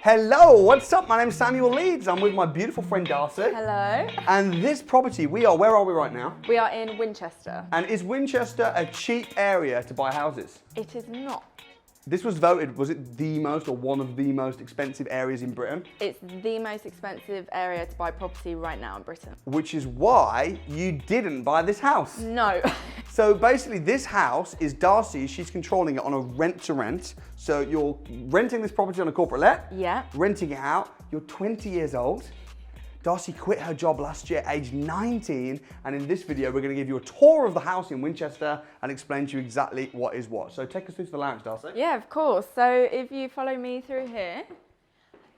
Hello, what's up? My name's Samuel Leeds. I'm with my beautiful friend Darcy. Hello. And this property, where are we right now? We are in Winchester. And is Winchester a cheap area to buy houses? It is not. This was voted, was it the most or one of the most expensive areas in Britain? It's the most expensive area to buy property right now in Britain. Which is why you didn't buy this house. No. So basically this house is Darcy, she's controlling it on a rent to rent. So you're renting this property on a corporate let, Yeah. renting it out, you're 20 years old. Darcy quit her job last year, aged 19, and in this video, we're gonna give you a tour of the house in Winchester and explain to you exactly what is what. So take us through to the lounge, Darcy. Yeah, of course. So if you follow me through here,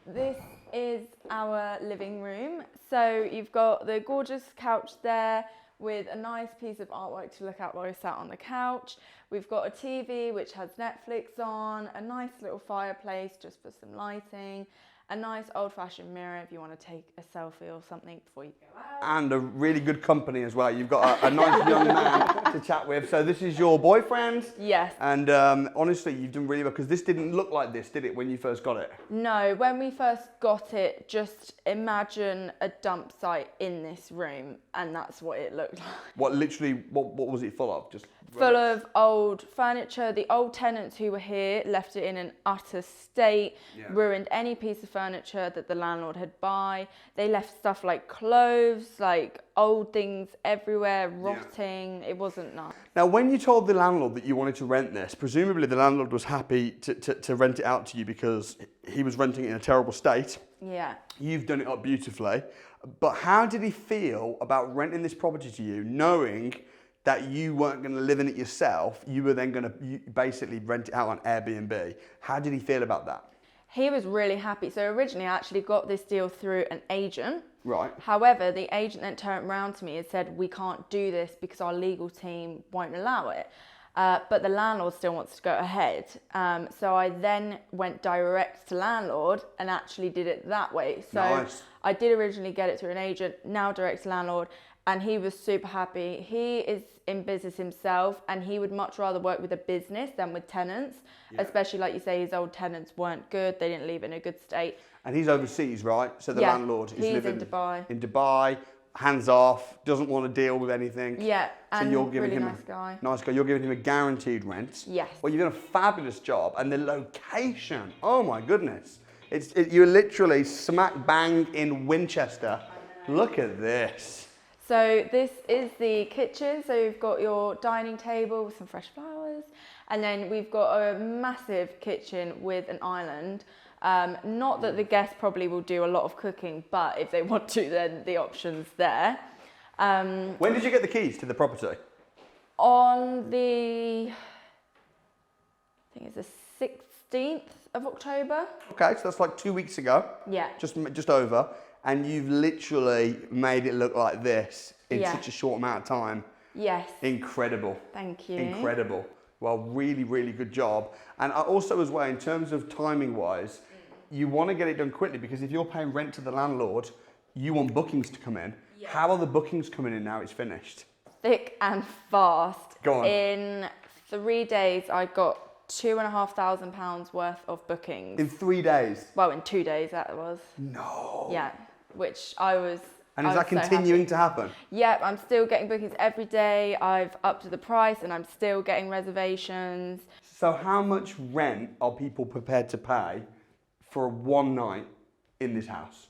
this is our living room. So you've got the gorgeous couch there with a nice piece of artwork to look at while you're sat on the couch. We've got a TV which has Netflix on, a nice little fireplace just for some lighting, a nice old-fashioned mirror if you want to take a selfie or something before you go out. And a really good company as well. You've got a nice young man to chat with. So this is your boyfriend? Yes. And honestly, you've done really well, because this didn't look like this, did it, when you first got it? No, when we first got it, just imagine a dump site in this room, and that's what it looked like. What was it full of? Just Full of old furniture. The old tenants who were here left it in an utter state, ruined any piece of furniture that the landlord had buy. They left stuff like clothes, like old things everywhere, rotting. It wasn't nice. Now, when you told the landlord that you wanted to rent this, presumably the landlord was happy to rent it out to you because he was renting it in a terrible state. Yeah. You've done it up beautifully. But how did he feel about renting this property to you, knowing that you weren't going to live in it yourself, you were then going to basically rent it out on Airbnb? How did he feel about that? He was really happy. So originally I actually got this deal through an agent. Right. However, the agent then turned around to me and said, we can't do this because our legal team won't allow it. But the landlord still wants to go ahead. So I then went direct to landlord and actually did it that way. So nice. I did originally get it through an agent, now direct to landlord, and he was super happy. He is in business himself, and he would much rather work with a business than with tenants, especially like you say, his old tenants weren't good, they didn't leave it in a good state. And he's overseas, right? So the landlord is living in Dubai. In Dubai, hands off, doesn't want to deal with anything. Yeah, so and you're giving really him nice guy. Nice guy. You're giving him a guaranteed rent. Yes. Well, you've done a fabulous job, and the location. Oh my goodness! You're literally smack bang in Winchester. Look at this. So this is the kitchen. So you've got your dining table with some fresh flowers, and then we've got a massive kitchen with an island. Not that the guests probably will do a lot of cooking, but if they want to, then the option's there. When did you get the keys to the property? On the, I think it's the 16th of October. Okay, so that's like 2 weeks ago. Yeah. Just over. And you've literally made it look like this in such a short amount of time. Yes. Incredible. Thank you. Incredible. Well, really, really good job. And also as well, in terms of timing wise, you want to get it done quickly, because if you're paying rent to the landlord, you want bookings to come in. Yeah. How are the bookings coming in now it's finished? Thick and fast. Go on. In 3 days, I got £2,500 worth of bookings. In 3 days? Well, in 2 days that was. No. Yeah, which I was. And is that continuing to happen? Yep, I'm still getting bookings every day. I've upped the price and I'm still getting reservations. So how much rent are people prepared to pay for one night in this house?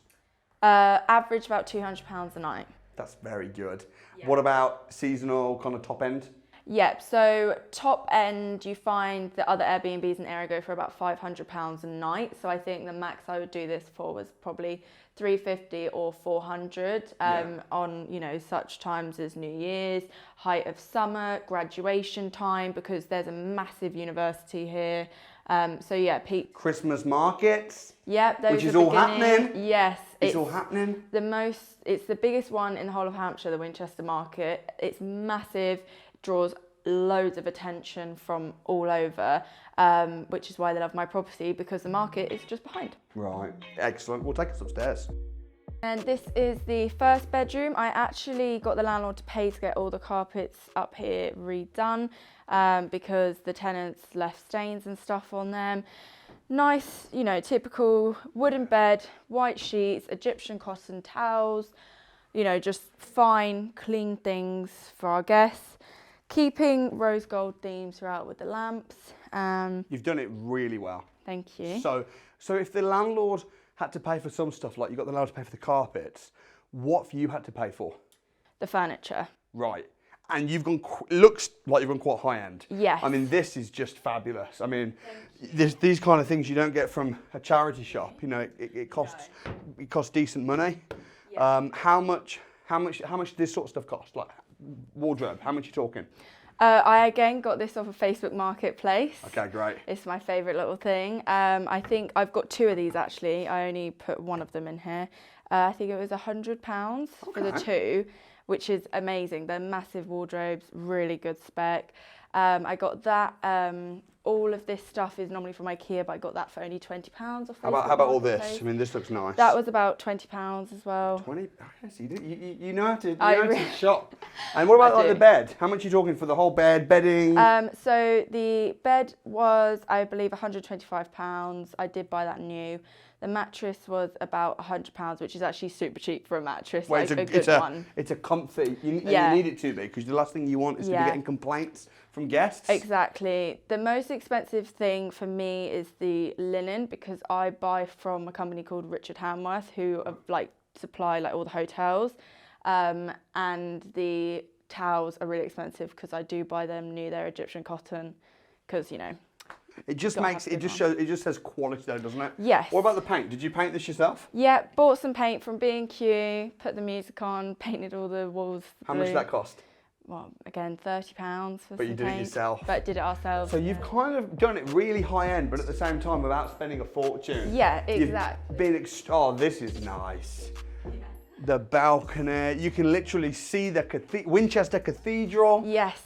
Average about £200 a night. That's very good. Yeah. What about seasonal, kind of top end? Yep, so top end, you find the other Airbnbs in the area go for about £500 a night. So I think the max I would do this for was probably $350 or $400 on, you know, such times as New Year's, height of summer, graduation time, because there's a massive university here. So yeah, peak. Christmas markets. Yep, those which is are all beginning. happening. Yes, it's all happening. It's the biggest one in the whole of Hampshire, the Winchester market. It's massive, draws loads of attention from all over, which is why they love my property, because the market is just behind. Right, excellent. We'll take us upstairs. And this is the first bedroom. I actually got the landlord to pay to get all the carpets up here redone because the tenants left stains and stuff on them. Nice, you know, typical wooden bed, white sheets, Egyptian cotton towels, you know, just fine, clean things for our guests. Keeping rose gold themes throughout with the lamps. You've done it really well. Thank you. So if the landlord had to pay for some stuff, like you got the landlord to pay for the carpets, what have you had to pay for? The furniture. Right. And you've gone, looks like you've gone quite high end. Yes. I mean, this is just fabulous. I mean, these kind of things you don't get from a charity shop. You know, it costs decent money. Yeah. How much does this sort of stuff cost? Like wardrobe, how much are you talking? I again got this off of Facebook Marketplace. Okay, great. It's my favourite little thing. I think I've got 2 of these actually. I only put one of them in here. I think it was £100 for the 2, which is amazing. They're massive wardrobes, really good spec. I got that. All of this stuff is normally from IKEA, but I got that for only £20 off Facebook How about all this? Marketplace. I mean, this looks nice. That was about £20 as well. 20? Yes, you know how to shop. And what about like the bed? How much are you talking for the whole bed, bedding? So the bed was, I believe, £125. I did buy that new. The mattress was about £100, which is actually super cheap for a mattress, well, like a good one. It's a comfy, and you need it to be, because the last thing you want is to be getting complaints from guests. Exactly. The most expensive thing for me is the linen, because I buy from a company called Richard Hamworth, who supply like all the hotels, and the towels are really expensive because I do buy them new. They're Egyptian cotton, because you know. It just says quality though, doesn't it? Yes. What about the paint? Did you paint this yourself? Yeah, bought some paint from B&Q, put the music on, painted all the walls How much did that cost? Well, again, £30 for But you did it yourself. But did it ourselves. So you've kind of done it really high end, but at the same time without spending a fortune. Yeah, exactly. This is nice. Yeah. The balcony, you can literally see the Winchester Cathedral. Yes.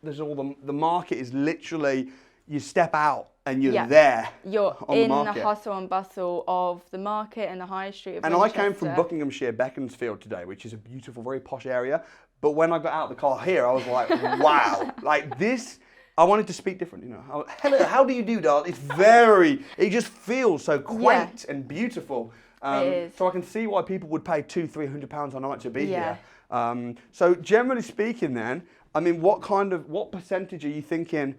There's all the market is literally, you step out and you're there. You're in the hustle and bustle of the market and the high street of Winchester. I came from Buckinghamshire, Beaconsfield today, which is a beautiful, very posh area. But when I got out of the car here, I was like, wow, like this, I wanted to speak different, you know. Hello, how do you do, Darcy? It just feels so quaint and beautiful. It is. So I can see why people would pay £200-300 a night to be here. So generally speaking then, I mean, what percentage are you thinking,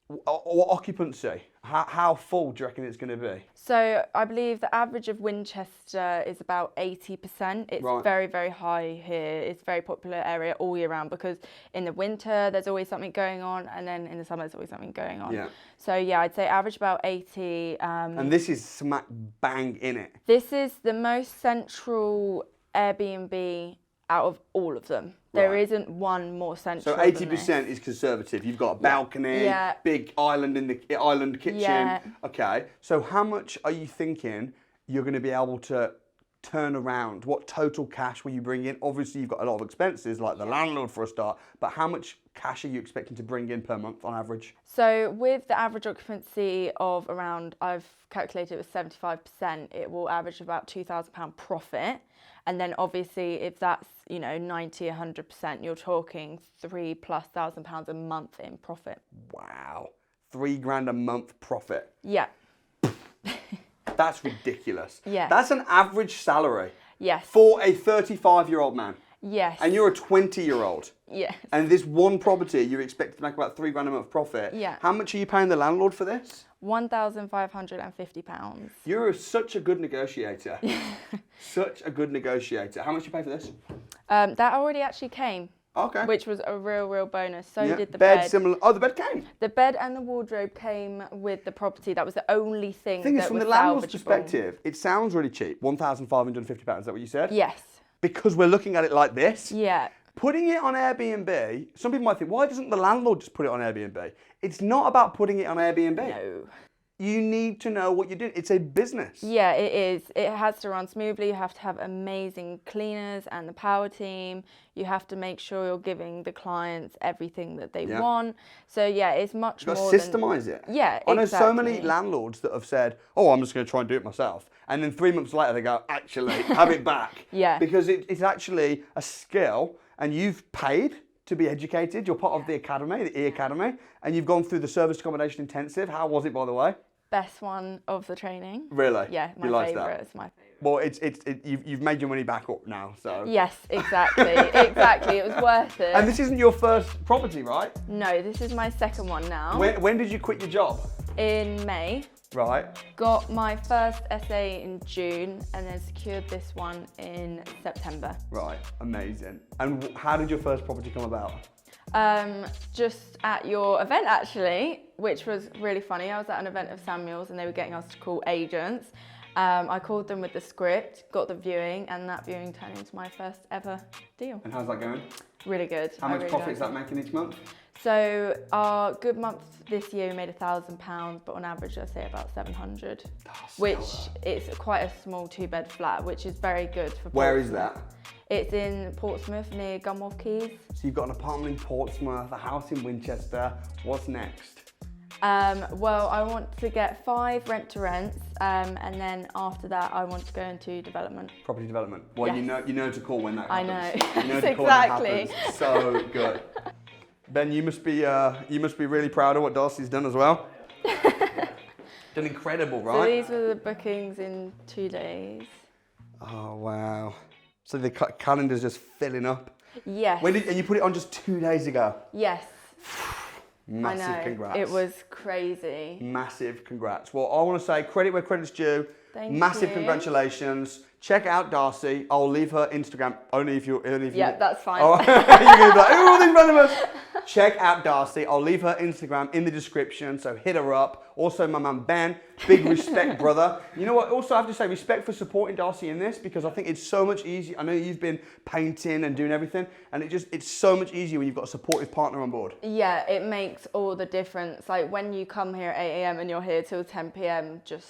what occupancy? How full do you reckon it's going to be? So I believe the average of Winchester is about 80%. It's very, very high here. It's a very popular area all year round because in the winter there's always something going on, and then in the summer there's always something going on. Yeah. So yeah, I'd say average about 80. And this is smack bang in it. This is the most central Airbnb out of all of them. There isn't one more central. So 80% is conservative. You've got a balcony, big island in the island kitchen. Yeah. Okay. So how much are you thinking you're going to be able to turn around? What total cash will you bring in? Obviously, you've got a lot of expenses like the landlord for a start, but how much cash are you expecting to bring in per month on average? So with the average occupancy of around, I've calculated it was 75%, it will average about £2,000 profit. And then obviously if that's, you know, 90, 100%, you're talking £3,000+ a month in profit. Wow. £3,000 a month profit. Yeah. That's ridiculous. Yeah. That's an average salary. Yes. For a 35-year-old man. Yes. And you're a 20-year-old. Yes. And this one property, you're expected to make about £3,000 a month profit. Yeah. How much are you paying the landlord for this? £1,550. You're such a good negotiator. Such a good negotiator. How much do you pay for this? That already actually came. Okay. Which was a real bonus. So did the bed. Similar. Oh, the bed came. The bed and the wardrobe came with the property. That was the only thing that was salvageable. From the landlord's perspective, it sounds really cheap. £1,550. Is that what you said? Yes. Because we're looking at it like this. Yeah. Putting it on Airbnb, some people might think, why doesn't the landlord just put it on Airbnb? It's not about putting it on Airbnb. No. you need to know what you're doing. It's a business. Yeah, it is. It has to run smoothly. You have to have amazing cleaners and the power team. You have to make sure you're giving the clients everything that they want. So yeah, it's much more. You've got to systemize it. Yeah, I know so exactly. many landlords that have said, "Oh, I'm just going to try and do it myself," and then 3 months later they go, "Actually, have it back." Yeah. Because it's actually a skill, and you've paid to be educated. You're part of the academy, the Academy, and you've gone through the service accommodation intensive. How was it, by the way? Best one of the training. Really? Yeah, You my liked favourite. that? It's my favourite. Well, you've made your money back up now, so. Yes, exactly, exactly. It was worth it. And this isn't your first property, right? No, this is my second one now. When did you quit your job? In May. Right. Got my first SA in June and then secured this one in September. Right, amazing. And how did your first property come about? Just at your event actually, which was really funny. I was at an event of Samuel's and they were getting us to call agents. I called them with the script, got the viewing, and that viewing turned into my first ever deal. And how's that going? Really good. How much profit is that making each month? So our good month this year we made £1,000, but on average I'd say about 700, which is quite a small 2-bed flat, which is very good for Portsmouth. Where is that? It's in Portsmouth near Gunwharf Quays. So you've got an apartment in Portsmouth, a house in Winchester. What's next? Well, I want to get 5 rent-to-rents, and then after that, I want to go into development. Property development. Well, Yes. you know to call when that I happens. know. You know to call when that Exactly. happens. So good. Ben, you must be really proud of what Darcy's done as well. Done incredible, right? So these were the bookings in 2 days. Oh wow. So the calendar's just filling up. Yes. And you put it on just 2 days ago? Yes. Massive I know. congrats. It was crazy. Massive congrats. Well, I want to say credit where credit's due. Thank you. Congratulations. Check out Darcy. I'll leave her Instagram only if you. Yeah, that's fine. Oh, you're gonna be like, who are these randomers? Check out Darcy. I'll leave her Instagram in the description, so hit her up. Also, my man Ben, big respect, brother. You know what? Also, I have to say respect for supporting Darcy in this because I think it's so much easier. I know you've been painting and doing everything, and it's so much easier when you've got a supportive partner on board. Yeah, it makes all the difference. Like when you come here at 8 a.m. and you're here till 10 p.m. just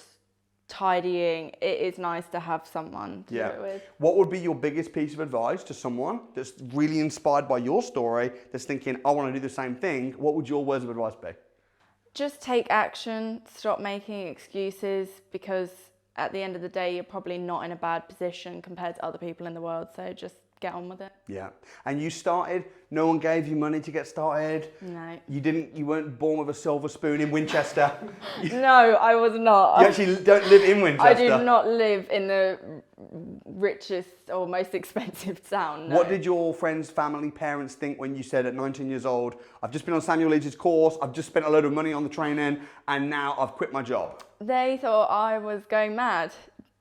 tidying, it is nice to have someone to do it with. What would be your biggest piece of advice to someone that's really inspired by your story, that's thinking, I want to do the same thing? What would your words of advice be? Just take action, stop making excuses, because at the end of the day, you're probably not in a bad position compared to other people in the world. So just get on with it. Yeah. And you started, no one gave you money to get started. No. You weren't born with a silver spoon in Winchester. No, I was not. You actually don't live in Winchester. I do not live in the richest or most expensive town. No. What did your friends, family, parents think when you said at 19 years old, I've just been on Samuel Leeds' course, I've just spent a load of money on the training, and now I've quit my job? They thought I was going mad.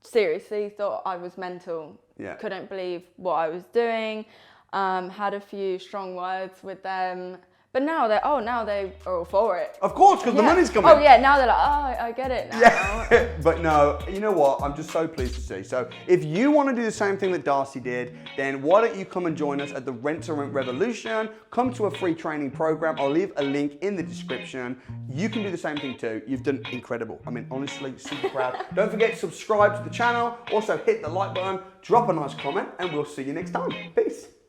Seriously, thought I was mental. Yeah. Couldn't believe what I was doing. Had a few strong words with them. But now they are all for it. Of course, because the money's coming. Oh yeah, now they're like, oh, I get it now. Yeah. But no, you know what? I'm just so pleased to see. So if you want to do the same thing that Darcy did, then why don't you come and join us at the Rent to Rent Revolution? Come to a free training program. I'll leave a link in the description. You can do the same thing too. You've done incredible. I mean, honestly, super proud. Don't forget to subscribe to the channel. Also hit the like button, drop a nice comment, and we'll see you next time. Peace.